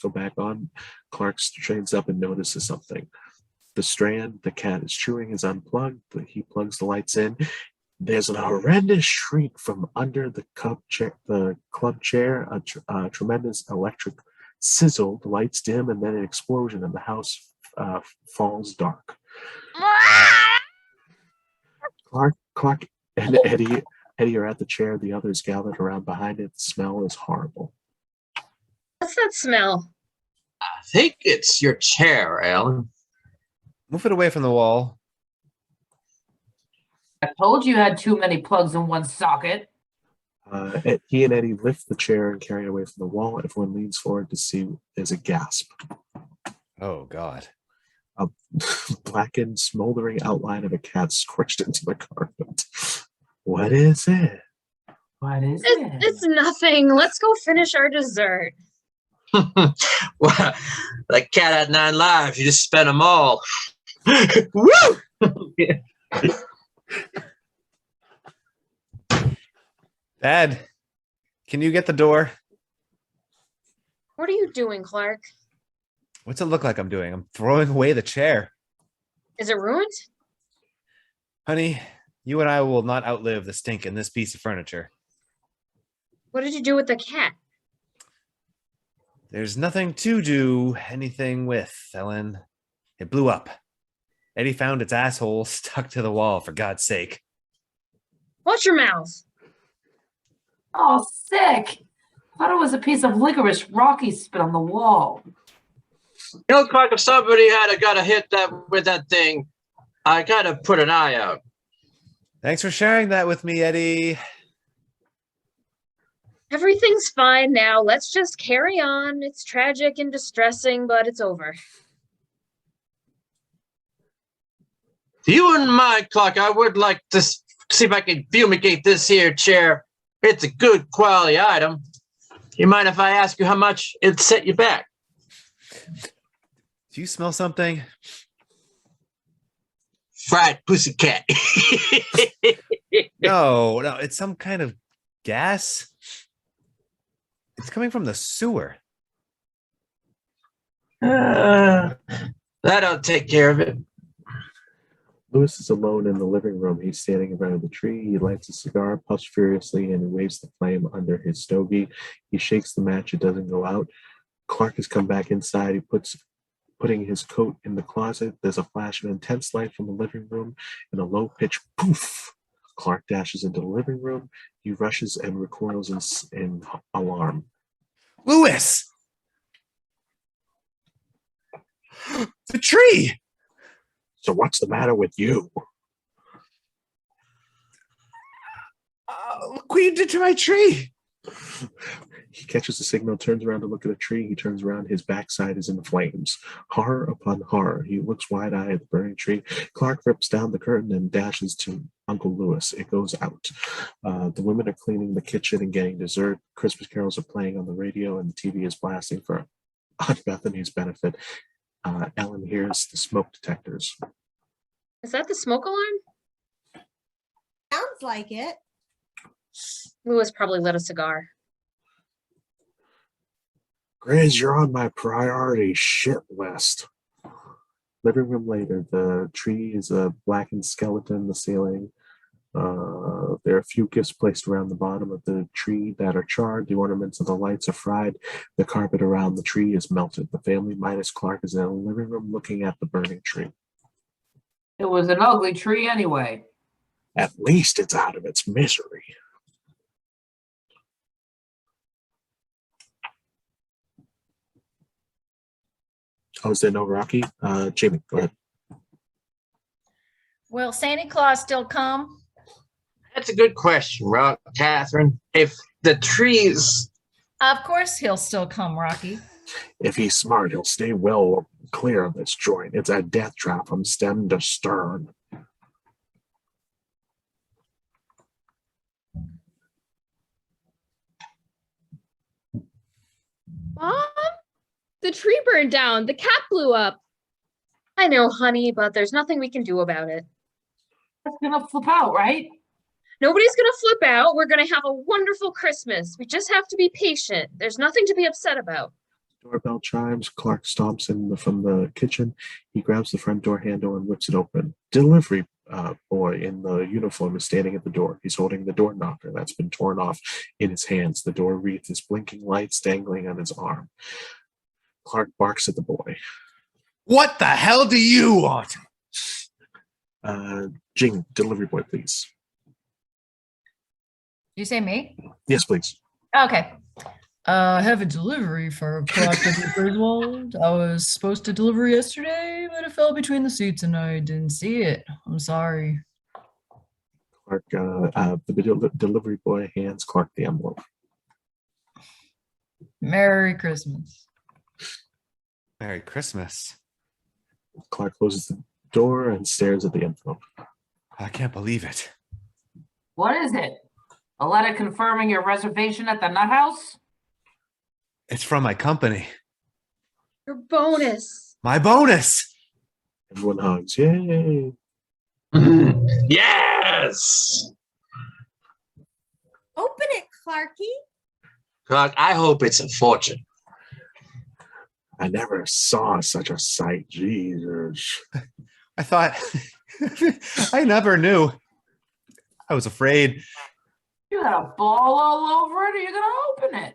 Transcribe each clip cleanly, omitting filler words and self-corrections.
go back on. Clark straightens up and notices something. The strand the cat is chewing is unplugged, but he plugs the lights in. There's a horrendous shriek from under the club chair, a tremendous electric sizzle, the lights dim, and then an explosion, and the house falls dark. Clark and Eddie are at the chair. The others gathered around behind it. The smell is horrible. What's that smell? I think it's your chair, Alan. Move it away from the wall. I told you had too many plugs in one socket. He and Eddie lift the chair and carry it away from the wall. Everyone leans forward to see. There's a gasp. Oh, God. A blackened, smoldering outline of a cat scorched into the carpet. What is it? What is it? It's nothing. Let's go finish our dessert. Well, that cat had 9 lives. You just spent them all. Woo! Dad, can you get the door? What are you doing, Clark? What's it look like I'm doing? I'm throwing away the chair. Is it ruined? Honey, you and I will not outlive the stink in this piece of furniture. What did you do with the cat? There's nothing to do anything with, Helen. It blew up. Eddie found its asshole stuck to the wall, for God's sake. Watch your mouth. Oh, sick. Thought it was a piece of licorice Rocky spit on the wall. You know, Clark, if somebody had got a hit that with that thing, I gotta put an eye out. Thanks for sharing that with me, Eddie. Everything's fine now. Let's just carry on. It's tragic and distressing, but it's over. If you wouldn't mind, Clark, I would like to see if I can fumigate this here chair. It's a good quality item. You mind if I ask you how much it'd set you back? Do you smell something? Fried pussycat. No, it's some kind of gas. It's coming from the sewer. That'll take care of it. Louis is alone in the living room. He's standing in front of the tree. He lights a cigar, puffs furiously, and waves the flame under his stogie. He shakes the match. It doesn't go out. Clark has come back inside. He putting his coat in the closet. There's a flash of intense light from the living room and a low-pitched poof. Clark dashes into the living room. He rushes and recoils in alarm. Louis! The tree! So what's the matter with you? Look what you did to my tree! He catches the signal, turns around to look at a tree. He turns around. His backside is in flames. Horror upon horror. He looks wide-eyed at the burning tree. Clark rips down the curtain and dashes to Uncle Louis. It goes out. The women are cleaning the kitchen and getting dessert. Christmas carols are playing on the radio, and the TV is blasting for Aunt Bethany's benefit. Ellen hears the smoke detectors. Is that the smoke alarm? Sounds like it. Louis probably lit a cigar. Grizz, you're on my priority shit list. Living room later, the tree is a blackened skeleton in the ceiling. There are a few gifts placed around the bottom of the tree that are charred. The ornaments of the lights are fried. The carpet around the tree is melted. The family minus Clark is in the living room looking at the burning tree. It was an ugly tree anyway. At least it's out of its misery. Oh, is there no Rocky? Jamie, go ahead. Will Santa Claus still come? That's a good question, Catherine. If the trees... Of course he'll still come, Rocky. If he's smart, he'll stay well clear of this joint. It's a death trap from stem to stern. Mom? The tree burned down. The cat blew up. I know, honey, but there's nothing we can do about it. It's gonna flip out, right? Nobody's gonna flip out. We're gonna have a wonderful Christmas. We just have to be patient. There's nothing to be upset about. Doorbell chimes. Clark stomps in from the kitchen. He grabs the front door handle and whips it open. Delivery boy in the uniform is standing at the door. He's holding the door knocker that's been torn off in his hands. The door wreath is blinking lights dangling on his arm. Clark barks at the boy. What the hell do you want? Jing, delivery boy, please. You say me? Yes, please. Okay. I have a delivery for Clark W. Griswold. I was supposed to deliver yesterday, but it fell between the seats and I didn't see it. I'm sorry. Clark, the delivery boy hands Clark the envelope. Merry Christmas. Merry Christmas. Clark closes the door and stares at the envelope. I can't believe it. What is it? A letter confirming your reservation at the Nut House? It's from my company. Your bonus. My bonus. Everyone hugs. Yay! Yes! Open it, Clarky. Clark, I hope it's a fortune. I never saw such a sight. Jesus. I thought I never knew. I was afraid. You got a ball all over it, or you're gonna open it?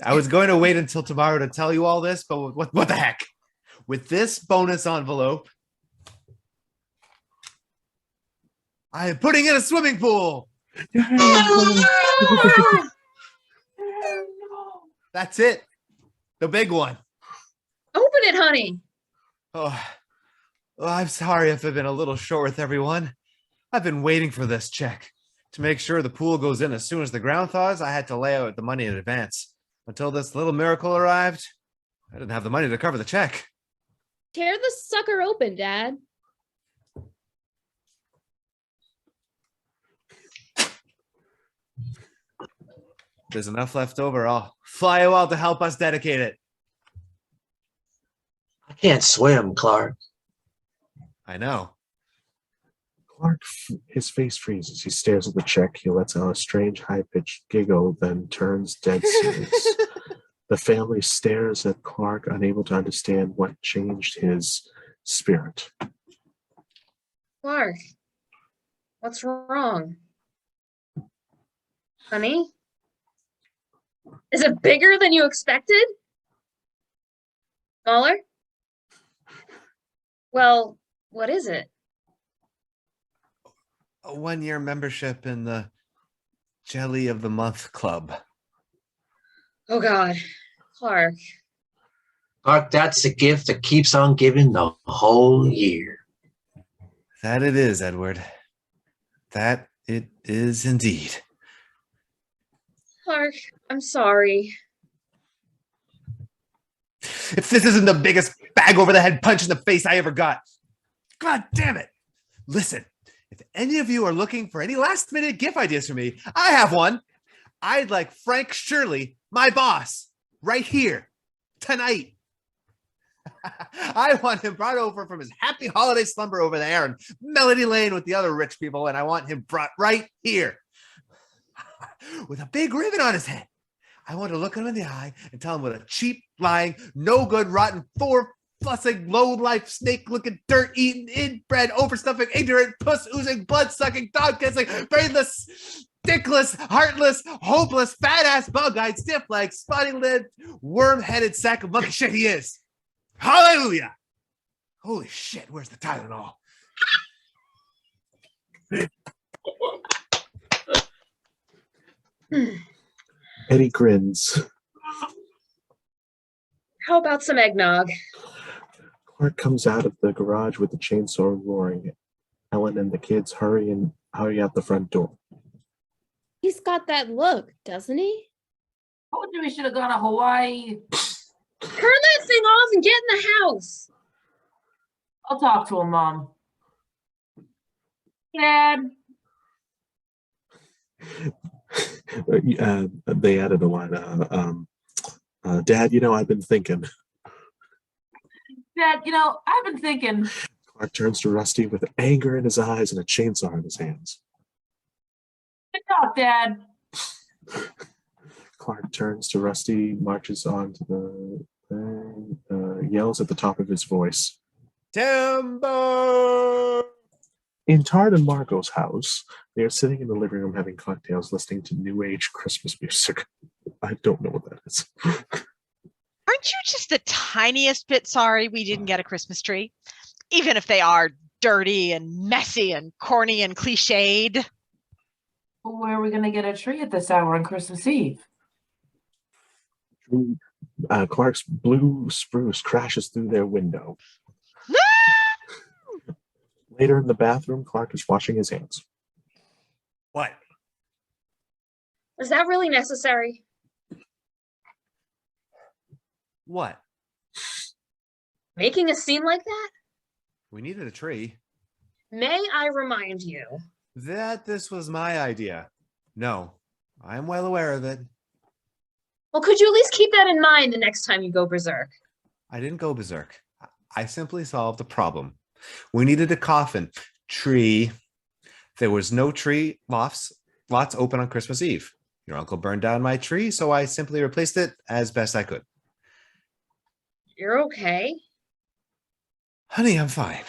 I was going to wait until tomorrow to tell you all this, but what the heck? With this bonus envelope, I am putting in a swimming pool. That's it. The big one. Open it, honey. Oh, I'm sorry if I've been a little short with everyone. I've been waiting for this check. To make sure the pool goes in as soon as the ground thaws, I had to lay out the money in advance. Until this little miracle arrived, I didn't have the money to cover the check. Tear the sucker open, Dad. There's enough left over. I'll fly you out to help us dedicate it. I can't swim, Clark. I know. Clark, his face freezes. He stares at the check. He lets out a strange, high-pitched giggle, then turns dead serious. The family stares at Clark, unable to understand what changed his spirit. Clark, what's wrong? Honey? Is it bigger than you expected? Smaller? Well, what is it? A 1-year membership in the Jelly of the Month Club. Oh God, Clark. Clark, that's the gift that keeps on giving the whole year. That it is, Edward. That it is indeed. Clark, I'm sorry. If this isn't the biggest bag over the head punch in the face I ever got. God damn it. Listen, if any of you are looking for any last minute gift ideas for me, I have one. I'd like Frank Shirley, my boss, right here, tonight. I want him brought over from his happy holiday slumber over there in Melody Lane with the other rich people, and I want him brought right here with a big ribbon on his head. I want to look him in the eye and tell him what a cheap, lying, no good, rotten, fussing, low-life, snake-looking, dirt-eating, inbred, overstuffing, ignorant, puss-oozing, blood-sucking, dog-kissing, brainless, dickless, heartless, hopeless, fat-ass, bug-eyed, stiff-legged, spotty-lipped, worm-headed sack of monkey shit he is. Hallelujah! Holy shit, where's the Tylenol? Eddie grins. How about some eggnog? Clark comes out of the garage with the chainsaw roaring. Helen and the kids hurry out the front door. He's got that look, doesn't he? Told you we should have gone to Hawaii. Turn that thing off and get in the house. I'll talk to him, Mom. Dad. They added a line. Dad, I've been thinking. Dad, I've been thinking. Clark turns to Rusty with anger in his eyes and a chainsaw in his hands. Good talk, Dad. Clark turns to Rusty, marches on to the thing, yells at the top of his voice. Timber! In Todd and Margo's house, they are sitting in the living room having cocktails, listening to New Age Christmas music. I don't know what that is. Aren't you just the tiniest bit sorry we didn't get a Christmas tree? Even if they are dirty and messy and corny and cliched. Where are we going to get a tree at this hour on Christmas Eve? Clark's blue spruce crashes through their window. Later in the bathroom, Clark is washing his hands. What? Is that really necessary? What? Making a scene like that? We needed a tree. May I remind you? That this was my idea. No, I'm well aware of it. Well, could you at least keep that in mind the next time you go berserk? I didn't go berserk. I simply solved a problem. We needed a coffin. Tree. There was no tree. Lots open on Christmas Eve. Your uncle burned down my tree, so I simply replaced it as best I could. You're okay? Honey, I'm fine.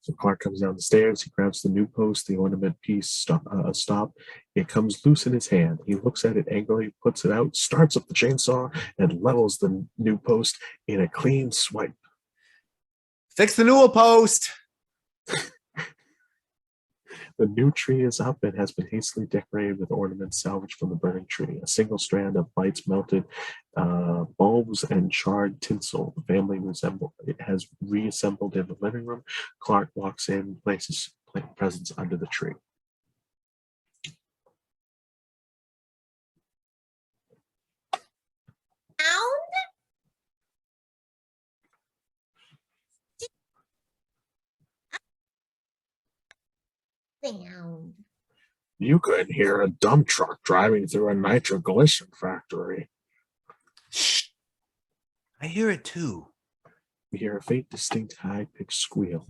So Clark comes down the stairs. He grabs the new post, the ornament piece, stop. It comes loose in his hand. He looks at it angrily, puts it out, starts up the chainsaw, and levels the new post in a clean swipe. Fix the newel post. The new tree is up and has been hastily decorated with ornaments salvaged from the burning tree. A single strand of lights, melted bulbs, and charred tinsel. The family has reassembled in the living room. Clark walks in, places presents under the tree. Sound. You could hear a dump truck driving through a nitroglycerin factory. Shh. I hear it too. You hear a faint, distinct, high-pitched squeal.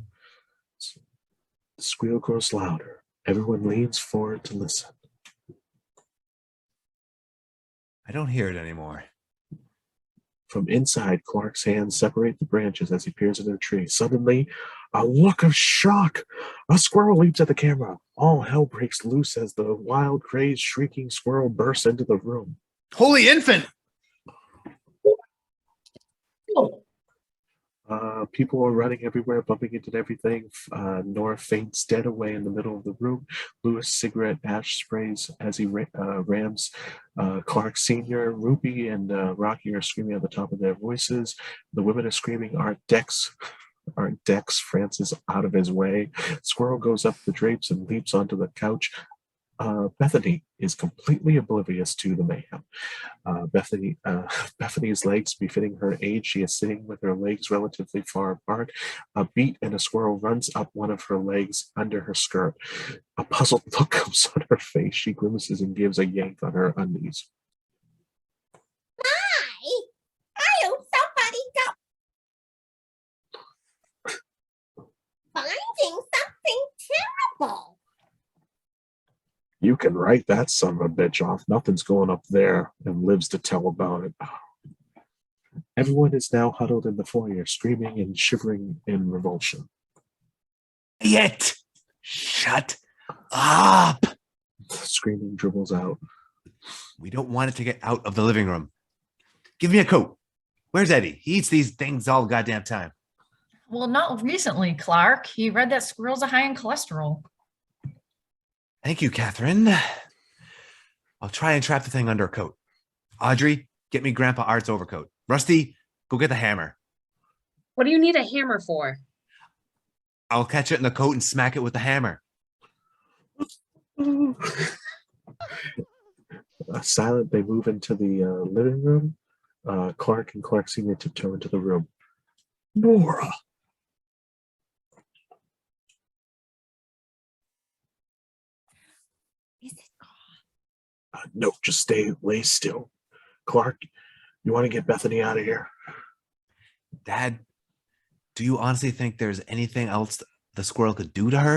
The squeal grows louder. Everyone leans forward to listen. I don't hear it anymore. From inside, Clark's hands separate the branches as he peers into the tree. Suddenly, a look of shock. A squirrel leaps at the camera. All hell breaks loose as the wild, crazed, shrieking squirrel bursts into the room. Holy infant! People are running everywhere, bumping into everything. Nora faints dead away in the middle of the room. Lewis' cigarette ash sprays as he rams Clark Sr. Ruby and Rocky are screaming at the top of their voices. The women are screaming, Art Dex, Francis, out of his way. Squirrel goes up the drapes and leaps onto the couch. Bethany is completely oblivious to the mayhem. Bethany's legs befitting her age, she is sitting with her legs relatively far apart. A beat and a squirrel runs up one of her legs under her skirt. A puzzled look comes on her face. She grimaces and gives a yank on her undies. I hope somebody got finding something terrible. You can write that son of a bitch off. Nothing's going up there, and lives to tell about it. Everyone is now huddled in the foyer, screaming and shivering in revulsion. Yet, shut up. Screaming dribbles out. We don't want it to get out of the living room. Give me a coat. Where's Eddie? He eats these things all goddamn time. Well, not recently, Clark. He read that squirrels are high in cholesterol. Thank you, Catherine. I'll try and trap the thing under a coat. Audrey, get me Grandpa Art's overcoat. Rusty, go get the hammer. What do you need a hammer for? I'll catch it in the coat and smack it with the hammer. Silent, they move into the living room. Clark and Clark Sr. tiptoe into the room. Nora! Is it gone? No, just lay still. Clark, you want to get Bethany out of here? Dad, do you honestly think there's anything else the squirrel could do to her?